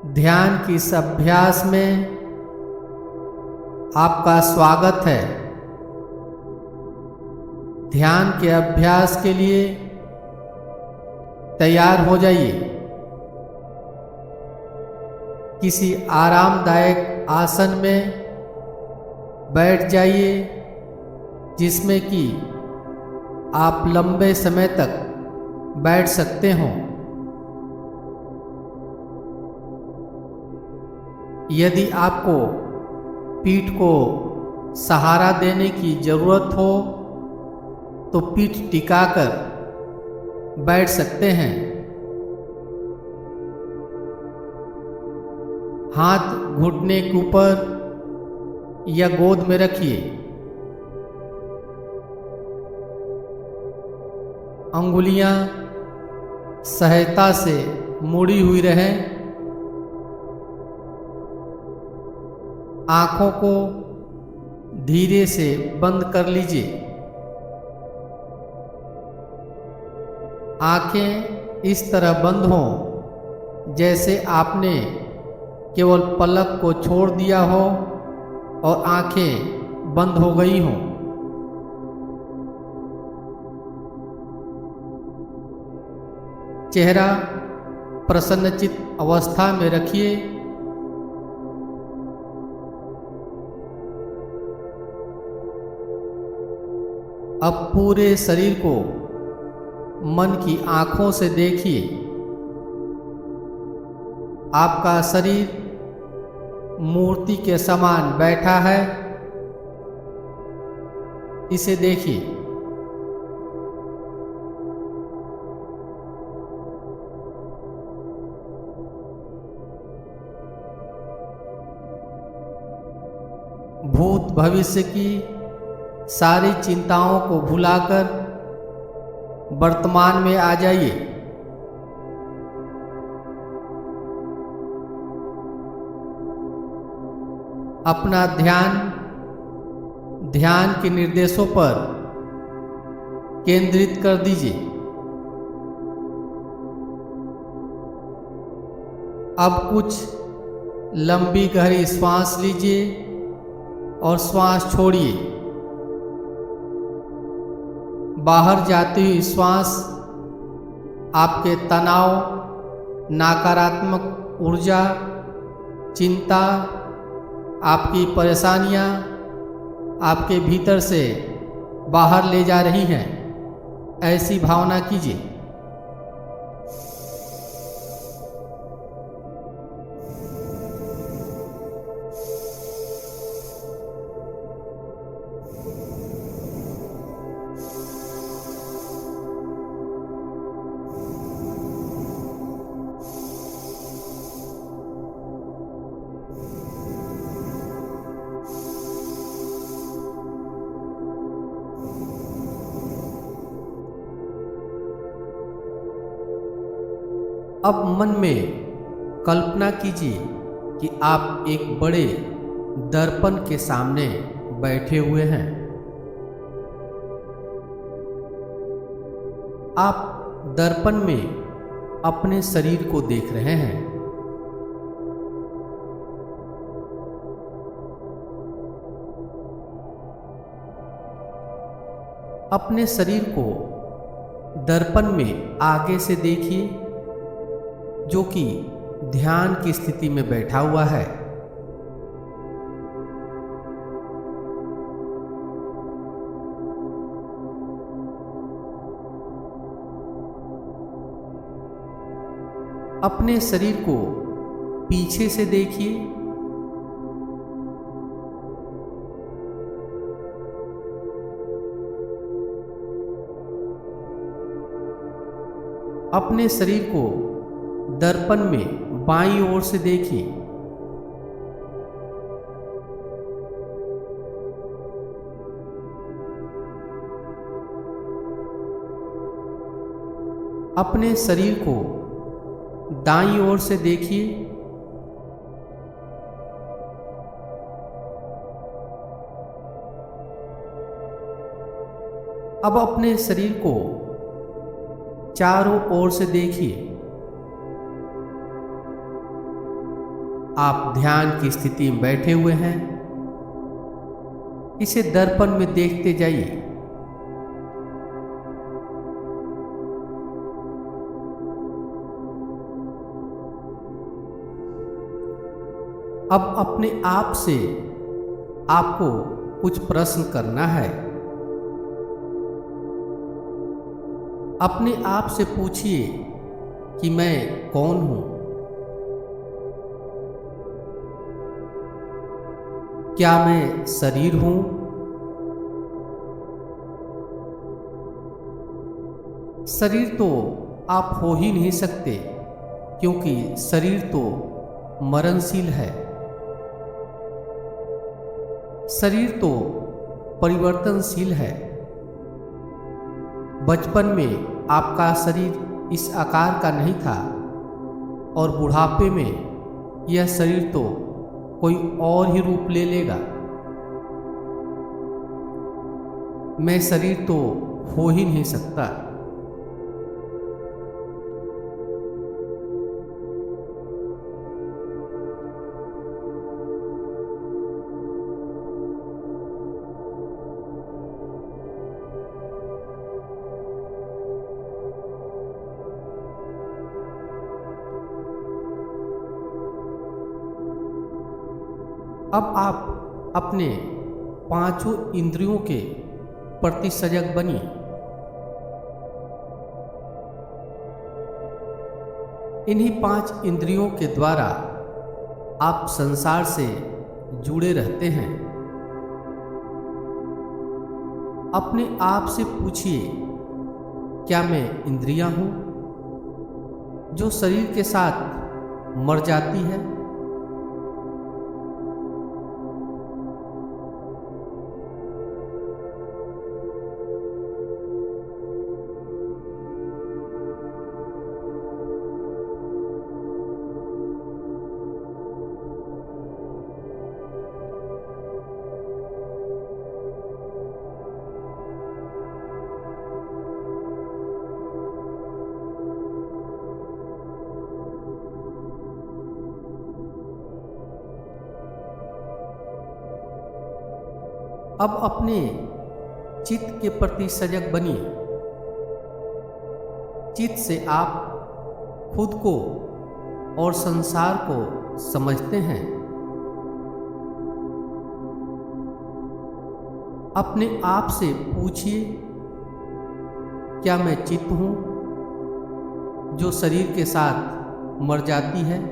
ध्यान की इस अभ्यास में आपका स्वागत है। ध्यान के अभ्यास के लिए तैयार हो जाइए। किसी आरामदायक आसन में बैठ जाइए जिसमें कि आप लंबे समय तक बैठ सकते हों। यदि आपको पीठ को सहारा देने की ज़रूरत हो तो पीठ टिकाकर बैठ सकते हैं। हाथ घुटने के ऊपर या गोद में रखिए। अंगुलियां सहजता से मुड़ी हुई रहें। आंखों को धीरे से बंद कर लीजिए। आंखें इस तरह बंद हों जैसे आपने केवल पलक को छोड़ दिया हो और आंखें बंद हो गई हों। चेहरा प्रसन्नचित अवस्था में रखिए। अब पूरे शरीर को मन की आंखों से देखिए। आपका शरीर मूर्ति के समान बैठा है, इसे देखिए। भूत भविष्य की सारी चिंताओं को भुलाकर वर्तमान में आ जाइए। अपना ध्यान के निर्देशों पर केंद्रित कर दीजिए। अब कुछ लंबी गहरी श्वास लीजिए और श्वास छोड़िए। बाहर जाती हुई श्वास आपके तनाव, नकारात्मक ऊर्जा, चिंता, आपकी परेशानियां आपके भीतर से बाहर ले जा रही हैं, ऐसी भावना कीजिए। अब मन में कल्पना कीजिए कि आप एक बड़े दर्पण के सामने बैठे हुए हैं। आप दर्पण में अपने शरीर को देख रहे हैं। अपने शरीर को दर्पण में आगे से देखिए, जो कि ध्यान की स्थिति में बैठा हुआ है। अपने शरीर को पीछे से देखिए। अपने शरीर को दर्पण में बाईं ओर से देखिए। अपने शरीर को दाईं ओर से देखिए। अब अपने शरीर को चारों ओर से देखिए। आप ध्यान की स्थिति में बैठे हुए हैं। इसे दर्पण में देखते जाइए। अब अपने आप से आपको कुछ प्रश्न करना है। अपने आप से पूछिए कि मैं कौन हूं? क्या मैं शरीर हूं? शरीर तो आप हो ही नहीं सकते, क्योंकि शरीर तो मरणशील है। शरीर तो परिवर्तनशील है। बचपन में आपका शरीर इस आकार का नहीं था और बुढ़ापे में यह शरीर तो कोई और ही रूप ले लेगा। मैं शरीर तो हो ही नहीं सकता। अब आप अपने पांचों इंद्रियों के प्रति सजग बनिए। इन्हीं 5 इंद्रियों के द्वारा आप संसार से जुड़े रहते हैं। अपने आप से पूछिए, क्या मैं इंद्रियां हूं जो शरीर के साथ मर जाती है? अब अपने चित्त के प्रति सजग बनिए। चित्त से आप खुद को और संसार को समझते हैं। अपने आप से पूछिए, क्या मैं चित्त हूं जो शरीर के साथ मर जाती है?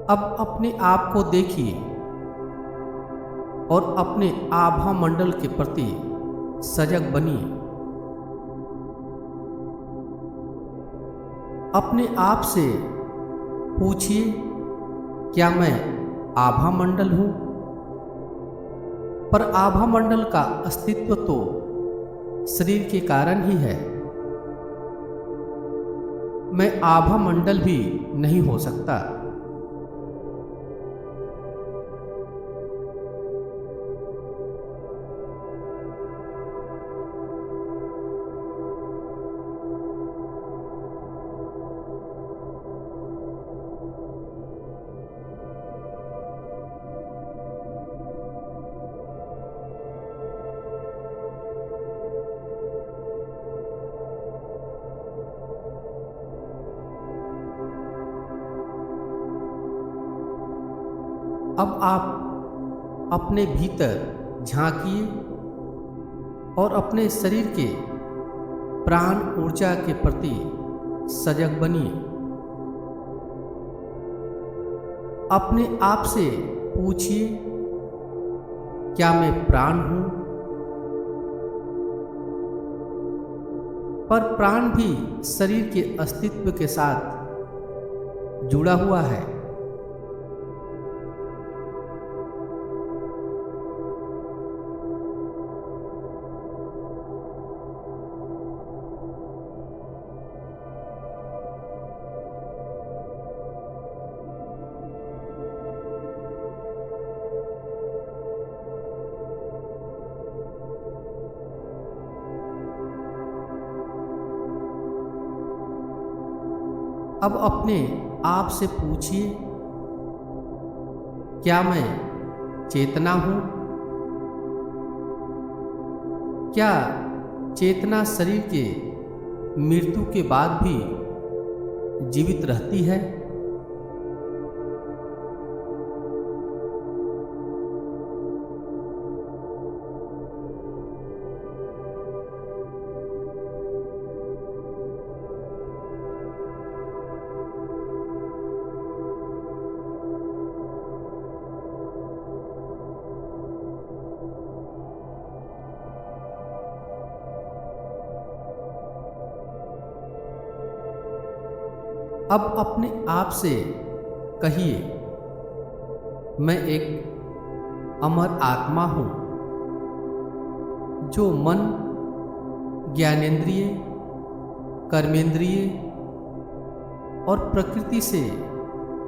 अब अपने आप को देखिए और अपने आभा मंडल के प्रति सजग बनिए। अपने आप से पूछिए, क्या मैं आभा मंडल हूं? पर आभा मंडल का अस्तित्व तो शरीर के कारण ही है। मैं आभा मंडल भी नहीं हो सकता। अब आप अपने भीतर झांकिए और अपने शरीर के प्राण ऊर्जा के प्रति सजग बनिए। अपने आप से पूछिए, क्या मैं प्राण हूं? पर प्राण भी शरीर के अस्तित्व के साथ जुड़ा हुआ है। अब अपने आप से पूछिए, क्या मैं चेतना हूं? क्या चेतना शरीर के मृत्यु के बाद भी जीवित रहती है? अब अपने आप से कहिए, मैं एक अमर आत्मा हूं जो मन, ज्ञानेंद्रिय, कर्मेंद्रिय और प्रकृति से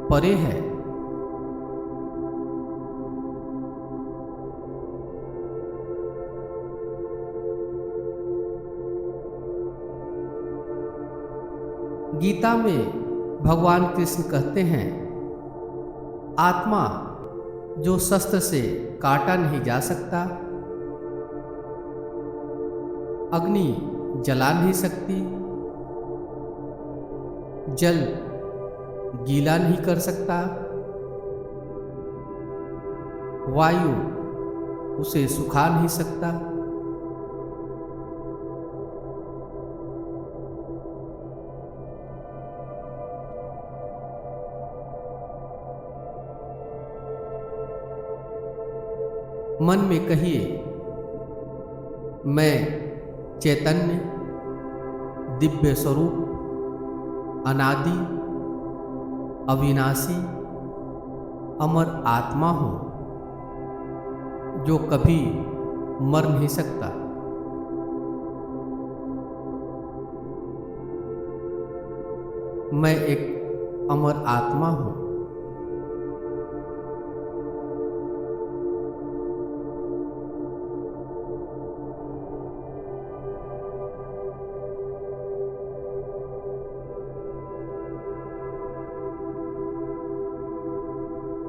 परे है। गीता में भगवान कृष्ण कहते हैं, आत्मा जो शस्त्र से काटा नहीं जा सकता, अग्नि जला नहीं सकती, जल गीला नहीं कर सकता, वायु उसे सुखा नहीं सकता, मन में कहिए, मैं चैतन्य, दिव्य स्वरूप, अनादि, अविनाशी, अमर आत्मा हूं जो कभी मर नहीं सकता। मैं एक अमर आत्मा हूं।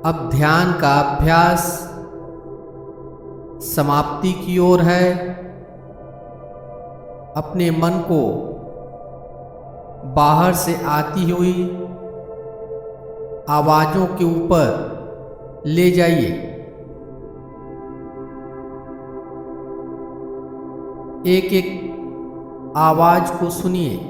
अब ध्यान का अभ्यास समाप्ति की ओर है। अपने मन को बाहर से आती हुई आवाज़ों के ऊपर ले जाइए। एक एक आवाज़ को सुनिए।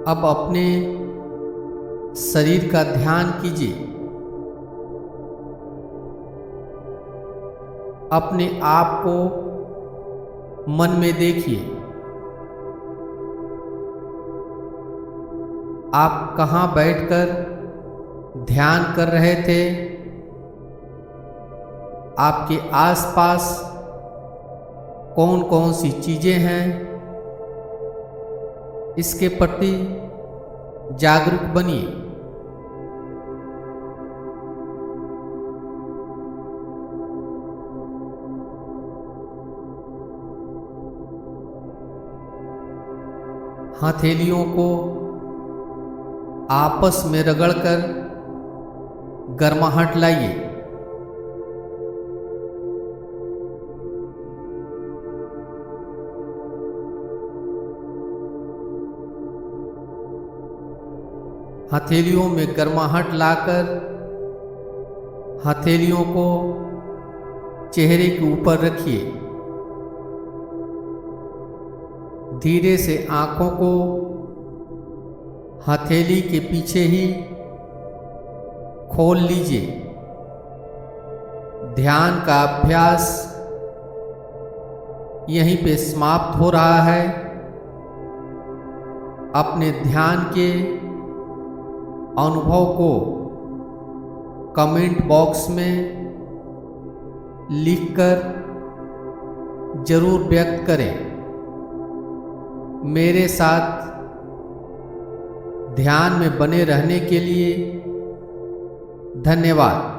अब अपने शरीर का ध्यान कीजिए। अपने आप को मन में देखिए। आप कहाँ बैठकर ध्यान कर रहे थे? आपके आसपास कौन कौन सी चीजें हैं? इसके प्रति जागरूक बनिए। हथेलियों को आपस में रगड़कर गर्माहट लाइए। हथेलियों में गर्माहट लाकर हथेलियों को चेहरे के ऊपर रखिए। धीरे से आंखों को हथेली के पीछे ही खोल लीजिए। ध्यान का अभ्यास यहीं पे समाप्त हो रहा है। अपने ध्यान के अनुभव को कमेंट बॉक्स में लिखकर जरूर व्यक्त करें। मेरे साथ ध्यान में बने रहने के लिए धन्यवाद।